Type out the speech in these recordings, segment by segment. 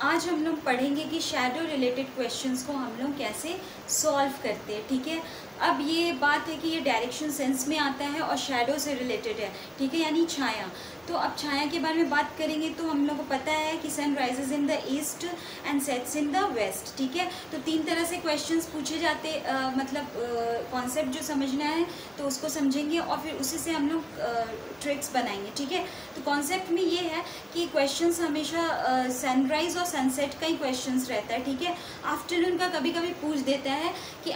आज हम लोग पढ़ेंगे कि शैडो रिलेटेड क्वेश्चंस को हम लोग कैसे सॉल्व करते हैं। ठीक है, अब ये बात है कि ये डायरेक्शन सेंस में आता है और शैडो से रिलेटेड है। ठीक है, यानी छाया। तो अब छाया के बारे में बात करेंगे तो हम लोग को पता है कि sun rises in the east and sets in the west. ठीक है, तो तीन तरह से क्वेश्चंस पूछे जाते, मतलब कॉन्सेप्ट जो समझना है तो उसको समझेंगे और फिर उसी से हम लोग ट्रिक्स बनाएंगे। ठीक है, तो कॉन्सेप्ट में ये है कि क्वेश्चंस हमेशा सनराइज और सनसेट का ही क्वेश्चंस रहता है। ठीक है, आफ्टरनून का कभी कभी पूछ देता है कि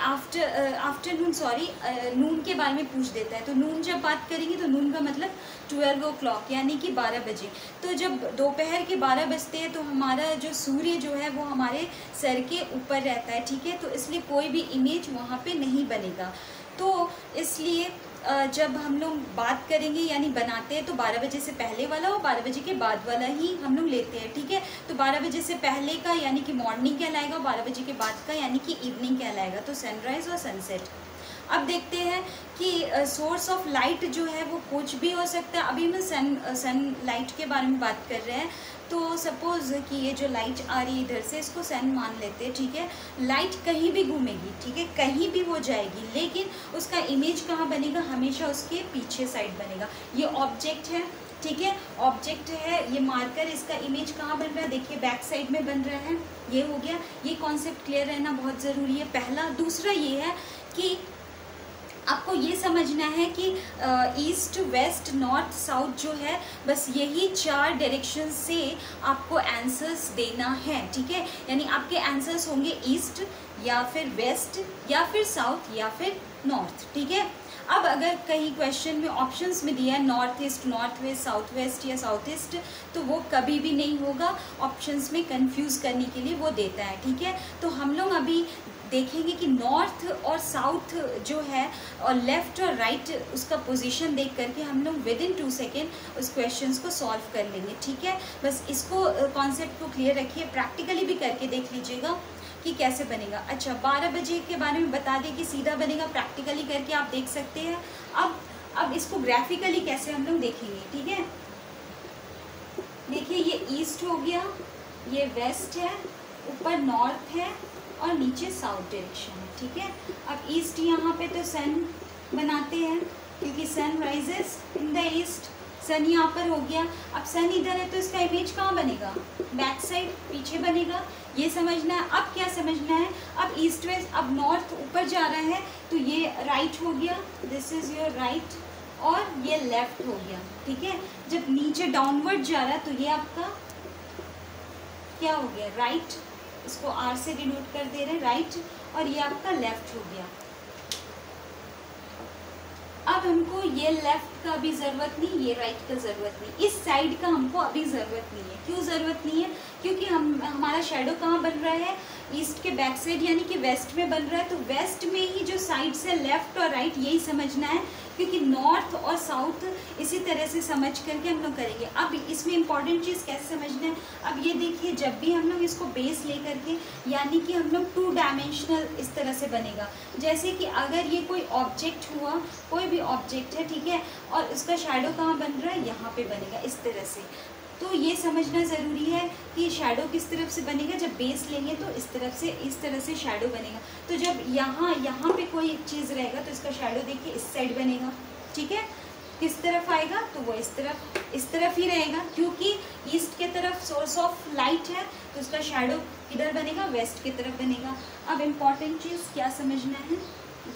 नून के बारे में पूछ देता है। तो नून जब बात करेंगे तो नून का मतलब 12 o'clock यानी कि 12 बजे। तो जब दोपहर के 12 बजते हैं तो हमारा जो सूर्य जो है वो हमारे सर के ऊपर रहता है। ठीक है, तो इसलिए कोई भी इमेज वहाँ पे नहीं बनेगा। तो इसलिए जब हम लोग बात करेंगे यानी बनाते हैं तो 12 बजे से पहले वाला और 12 बजे के बाद वाला ही हम लोग लेते हैं। ठीक है, तो 12 बजे से पहले का यानी कि मॉर्निंग कहलाएगा और 12 बजे के बाद का यानी कि इवनिंग कहलाएगा। तो सनराइज और सनसेट। अब देखते हैं कि सोर्स ऑफ लाइट जो है वो कुछ भी हो सकता है। अभी हम सन लाइट के बारे में बात कर रहे हैं। तो सपोज़ कि ये जो लाइट आ रही है इधर से, इसको सन मान लेते हैं। ठीक है, लाइट कहीं भी घूमेगी, ठीक है, कहीं भी वो जाएगी, लेकिन उसका इमेज कहाँ बनेगा? हमेशा उसके पीछे साइड बनेगा। ये ऑब्जेक्ट है, ठीक है, ऑब्जेक्ट है, ये मार्कर, इसका इमेज कहाँ बन रहा है? देखिए बैक साइड में बन रहा है। ये हो गया, ये कॉन्सेप्ट क्लियर रहना बहुत ज़रूरी है पहला। दूसरा ये है कि आपको ये समझना है कि ईस्ट वेस्ट नॉर्थ साउथ जो है, बस यही 4 डायरेक्शन से आपको आंसर्स देना है। ठीक है, यानी आपके आंसर्स होंगे ईस्ट या फिर वेस्ट या फिर साउथ या फिर नॉर्थ। ठीक है, अब अगर कहीं क्वेश्चन में ऑप्शंस में दिया है north east, north west, south west या साउथ ईस्ट, तो वो कभी भी नहीं होगा। ऑप्शंस में कंफ्यूज करने के लिए वो देता है। ठीक है, तो हम लोग अभी देखेंगे कि नॉर्थ और साउथ जो है और लेफ़्ट और राइट उसका पोजीशन देख करके हम लोग विद इन 2 सेकेंड उस क्वेश्चंस को सॉल्व कर लेंगे। ठीक है, बस इसको कॉन्सेप्ट को क्लियर रखिए, प्रैक्टिकली भी करके देख लीजिएगा कि कैसे बनेगा। अच्छा, 12 बजे के बारे में बता दें कि सीधा बनेगा, प्रैक्टिकली करके आप देख सकते हैं। अब इसको ग्राफिकली कैसे हम लोग देखेंगे। ठीक है, देखिए ये ईस्ट हो गया, ये वेस्ट है, ऊपर नॉर्थ है और नीचे साउथ डायरेक्शन है। ठीक है, अब ईस्ट यहाँ पे तो सन बनाते हैं क्योंकि sun rises in the east, sun यहाँ पर हो गया। अब सन इधर है तो इसका इमेज कहाँ बनेगा? बैक साइड, पीछे बनेगा। ये समझना है। अब क्या समझना है? अब ईस्ट वेस्ट, अब नॉर्थ ऊपर जा रहा है तो ये राइट हो गया, दिस इज योर राइट, और ये लेफ्ट हो गया। ठीक है, जब नीचे डाउनवर्ड जा रहा है तो ये आपका क्या हो गया? राइट, इसको आर से डिनोट कर दे रहे हैं, राइट, और ये आपका लेफ्ट हो गया। अब हमको ये लेफ्ट का भी ज़रूरत नहीं, ये राइट का ज़रूरत नहीं, इस साइड का हमको अभी ज़रूरत नहीं है। क्यों ज़रूरत नहीं है? क्योंकि हमारा शेडो कहाँ बन रहा है? ईस्ट के बैक साइड यानी कि वेस्ट में बन रहा है। तो वेस्ट में ही जो साइड से लेफ्ट और राइट यही समझना है, क्योंकि नॉर्थ और साउथ इसी तरह से समझ करके हम लोग करेंगे। अब इसमें इंपॉर्टेंट चीज़ कैसे समझना है? अब ये देखिए, जब भी हम लोग इसको बेस ले करके यानी कि हम लोग 2 डायमेंशनल इस तरह से बनेगा। जैसे कि अगर ये कोई ऑब्जेक्ट हुआ, कोई भी ऑब्जेक्ट है, ठीक है, और उसका शैडो कहाँ बन रहा है? यहाँ पे बनेगा इस तरह से। तो ये समझना ज़रूरी है कि शैडो किस तरफ से बनेगा। जब बेस लेंगे तो इस तरह से शैडो बनेगा। तो जब यहाँ पे कोई चीज़ रहेगा तो इसका शैडो देखिए इस साइड बनेगा। ठीक है, किस तरफ आएगा? तो वो इस तरफ ही रहेगा, क्योंकि ईस्ट के तरफ सोर्स ऑफ लाइट है तो उसका शैडो किधर बनेगा? वेस्ट की तरफ बनेगा। अब इम्पॉर्टेंट चीज़ क्या समझना है,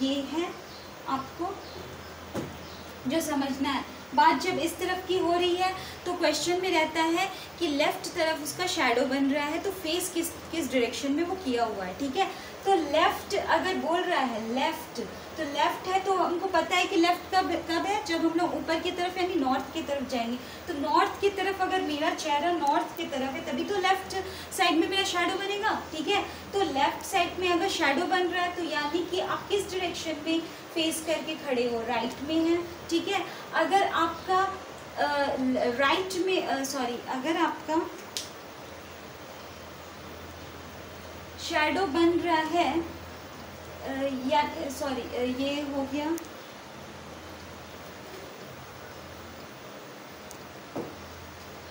ये है आपको जो समझना है। बात जब इस तरफ की हो रही है तो क्वेश्चन में रहता है कि लेफ्ट तरफ उसका शैडो बन रहा है तो फेस किस डायरेक्शन में वो किया हुआ है। ठीक है, तो लेफ्ट अगर बोल रहा है लेफ्ट, तो लेफ्ट है तो हमको पता है कि लेफ्ट कब है? जब हम लोग ऊपर की तरफ यानी नॉर्थ की तरफ जाएंगे। तो नॉर्थ की तरफ अगर मेरा चेहरा नॉर्थ की तरफ है तभी तो लेफ्ट साइड में मेरा शैडो बनेगा। ठीक है, तो लेफ्ट साइड में अगर शैडो बन रहा है तो यानी कि आप किस डायरेक्शन में फेस करके खड़े हो? राइट में है। ठीक है, अगर आपका अगर आपका शैडो बन रहा है ये हो गया,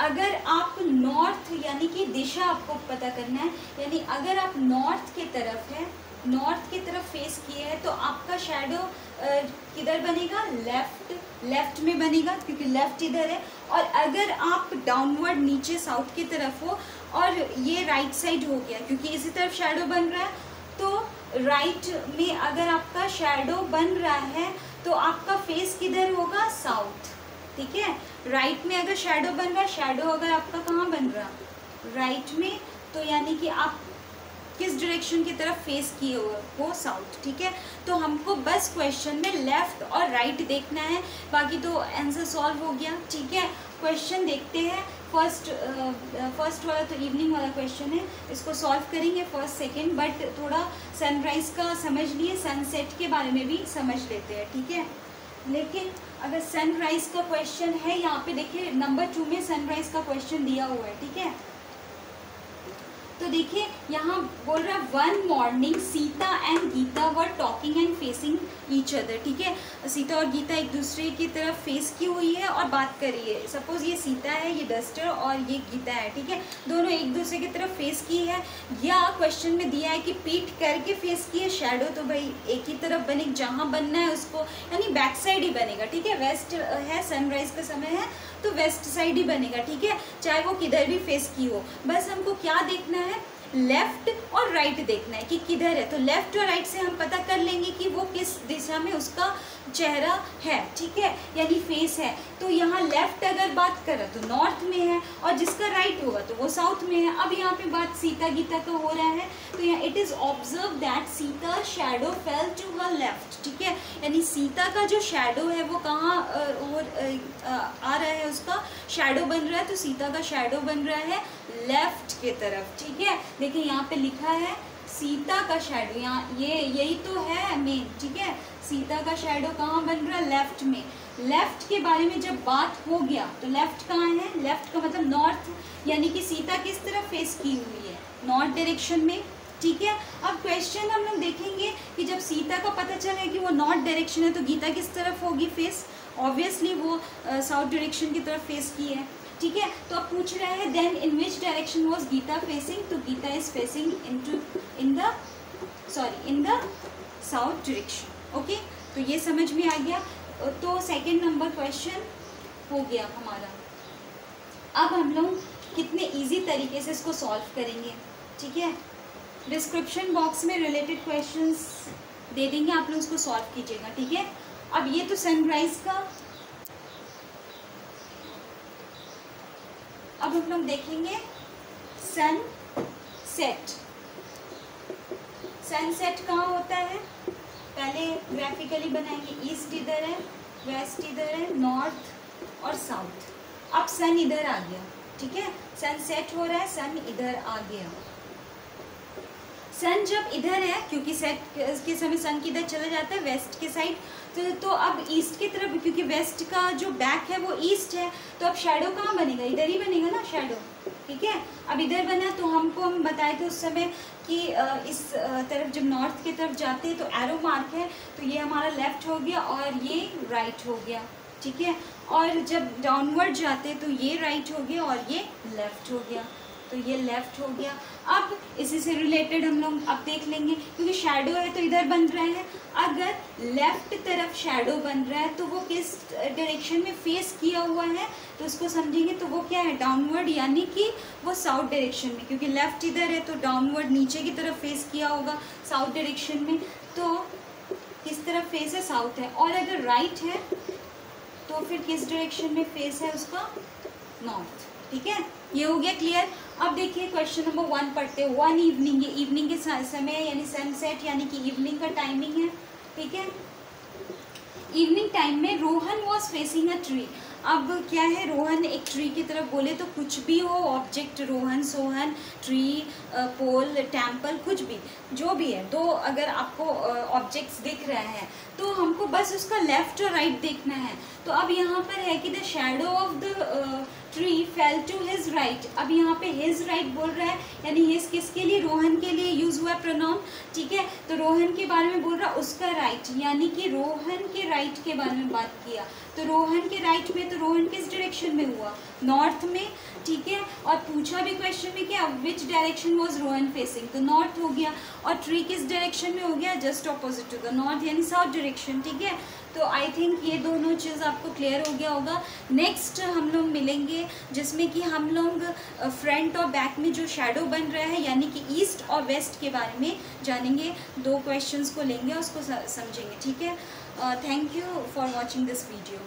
अगर आप नॉर्थ यानी कि दिशा आपको पता करना है, यानी अगर आप नॉर्थ की तरफ है, नॉर्थ की तरफ फेस किए है तो आपका शैडो किधर बनेगा, लेफ्ट में बनेगा क्योंकि लेफ्ट इधर है। और अगर आप डाउनवर्ड नीचे साउथ की तरफ हो और ये राइट साइड हो गया क्योंकि इसी तरफ शैडो बन रहा है, तो राइट में अगर आपका शैडो बन रहा है तो आपका फेस किधर होगा, साउथ। ठीक है, राइट में अगर शैडो बन रहा है, शैडो अगर आपका कहाँ बन रहा, राइट में, तो यानी कि आप किस डायरेक्शन की तरफ फेस किए हुए, वो साउथ। ठीक है, तो हमको बस क्वेश्चन में लेफ्ट और राइट देखना है, बाकी तो आंसर सॉल्व हो गया। ठीक है, क्वेश्चन देखते हैं। फर्स्ट वाला तो इवनिंग वाला क्वेश्चन है, इसको सॉल्व करेंगे फर्स्ट सेकंड, बट थोड़ा सनराइज का समझ लिए, सनसेट के बारे में भी समझ लेते हैं। ठीक है, लेकिन अगर सनराइज का क्वेश्चन है, यहाँ पे देखिए नंबर 2 में सनराइज का क्वेश्चन दिया हुआ है। ठीक है, तो देखिए यहाँ बोल रहा है one morning Sita and Gita were talking and facing each other. ठीक है, सीता और गीता एक दूसरे की तरफ फेस की हुई है और बात कर रही है। सपोज ये सीता है, ये डस्टर, और ये गीता है। ठीक है, दोनों एक दूसरे की तरफ फेस की है, या क्वेश्चन में दिया है कि पीठ करके फेस की है। शैडो तो भाई एक ही तरफ बने, जहाँ बनना है उसको, यानी बैक साइड ही बनेगा। ठीक है, वेस्ट है, सनराइज का समय है तो वेस्ट साइड ही बनेगा। ठीक है, चाहे वो किधर भी फेस की हो, बस हमको क्या देखना है, लेफ्ट और राइट देखना है कि किधर है। तो लेफ्ट और राइट से हम पता कर लेंगे कि वो किस दिशा में उसका चेहरा है। ठीक है, यानी फेस है। तो यहाँ लेफ्ट अगर बात करें तो नॉर्थ में है, और जिसका राइट होगा तो वो साउथ में है। अब यहाँ पे बात सीता गीता का हो रहा है, तो यहाँ it is observe that Sita shadow fell to her left. ठीक है, यानी सीता का जो शैडो है वो कहाँ आ रहा है, उसका शैडो बन रहा है, तो सीता का शैडो बन रहा है लेफ्ट की तरफ। ठीक है, देखिए यहाँ पे लिखा है सीता का शैडो, यहाँ ये यही तो है मेन। ठीक है, सीता का शैडो कहाँ बन रहा है, लेफ्ट में। लेफ्ट के बारे में जब बात हो गया तो लेफ्ट कहाँ है, लेफ्ट का मतलब नॉर्थ, यानी कि सीता किस तरफ फेस की हुई है, नॉर्थ डायरेक्शन में। ठीक है, अब क्वेश्चन हम लोग देखेंगे कि जब सीता का पता चले कि वो नॉर्थ डायरेक्शन है तो गीता किस तरफ होगी फेस, ऑब्वियसली वो साउथ डायरेक्शन की तरफ फेस की है। ठीक है, तो अब पूछ रहे हैं then in which direction was Geeta facing, तो Geeta is facing in the south direction. Okay, तो ये समझ में आ गया। तो सेकंड नंबर क्वेश्चन हो गया हमारा। अब हम लोग कितने इजी तरीके से इसको सॉल्व करेंगे। ठीक है, डिस्क्रिप्शन बॉक्स में रिलेटेड क्वेश्चंस दे देंगे, आप लोग उसको सॉल्व कीजिएगा। ठीक है, अब ये तो सनराइज का, अब हम लोग देखेंगे सनसेट। सनसेट कहाँ होता है, पहले ग्राफिकली बनाएंगे। ईस्ट इधर है, वेस्ट इधर है, नॉर्थ और साउथ। अब सन इधर आ गया। ठीक है, सनसेट हो रहा है, सन इधर आ गया। सन जब इधर है, क्योंकि सेट के समय सन किधर चला जाता है, वेस्ट के साइड, तो अब ईस्ट की तरफ, क्योंकि वेस्ट का जो बैक है वो ईस्ट है, तो अब शैडो कहाँ बनेगा, इधर ही बनेगा ना शैडो। ठीक है, अब इधर बना, तो हम बताए थे उस समय कि इस तरफ जब नॉर्थ की तरफ जाते हैं तो एरो मार्क है, तो ये हमारा लेफ्ट हो गया और ये राइट हो गया। ठीक है, और जब डाउनवर्ड जाते हैं तो ये राइट हो गया और ये लेफ्ट हो गया, तो ये लेफ्ट हो गया। अब इसी से रिलेटेड हम लोग अब देख लेंगे, क्योंकि शैडो है तो इधर बन रहा है। अगर लेफ्ट तरफ शैडो बन रहा है तो वो किस डायरेक्शन में फेस किया हुआ है, तो उसको समझेंगे। तो वो क्या है, डाउनवर्ड, यानी कि वो साउथ डायरेक्शन में, क्योंकि लेफ्ट इधर है तो डाउनवर्ड नीचे की तरफ फेस किया होगा साउथ डायरेक्शन में, तो किस तरफ फेस है, साउथ है। और अगर राइट है तो फिर किस डायरेक्शन में फेस है उसका, नॉर्थ। ठीक है, ये हो गया क्लियर। अब देखिए क्वेश्चन नंबर 1 पढ़ते हैं। वन इवनिंग, ये इवनिंग के समय है, यानी सनसेट यानी कि इवनिंग का टाइमिंग है। ठीक है, इवनिंग टाइम में Rohan was facing a tree. अब क्या है, रोहन एक ट्री की तरफ, बोले तो कुछ भी हो ऑब्जेक्ट, रोहन, सोहन, ट्री, पोल, टेम्पल, कुछ भी, जो भी है। तो अगर आपको ऑब्जेक्ट्स दिख रहे हैं तो हमको बस उसका लेफ्ट और राइट देखना है। तो अब यहाँ पर है कि the shadow of the tree fell to his right. अब यहाँ पे हिज राइट बोल रहा है, यानी हिज किसके लिए, रोहन के लिए यूज हुआ है प्रोनाउन। ठीक है, तो रोहन के बारे में बोल रहा है उसका राइट, यानी कि रोहन के राइट के बारे में बात किया। तो रोहन के राइट में, तो रोहन किस डायरेक्शन में हुआ, नॉर्थ में, ठीक है। और पूछा भी क्वेश्चन में क्या, which direction was Rohan facing, तो नॉर्थ हो गया। और ट्री किस डायरेक्शन में हो गया, just opposite to the north, यानी साउथ डायरेक्शन, ठीक है। तो आई थिंक ये दोनों चीज़ आपको क्लियर हो गया होगा। नेक्स्ट हम लोग मिलेंगे जिसमें कि हम लोग फ्रंट और बैक में जो शेडो बन रहा है यानी कि ईस्ट और वेस्ट के बारे में जानेंगे, 2 क्वेश्चंस को लेंगे, उसको समझेंगे, ठीक है। Thank you for watching this video.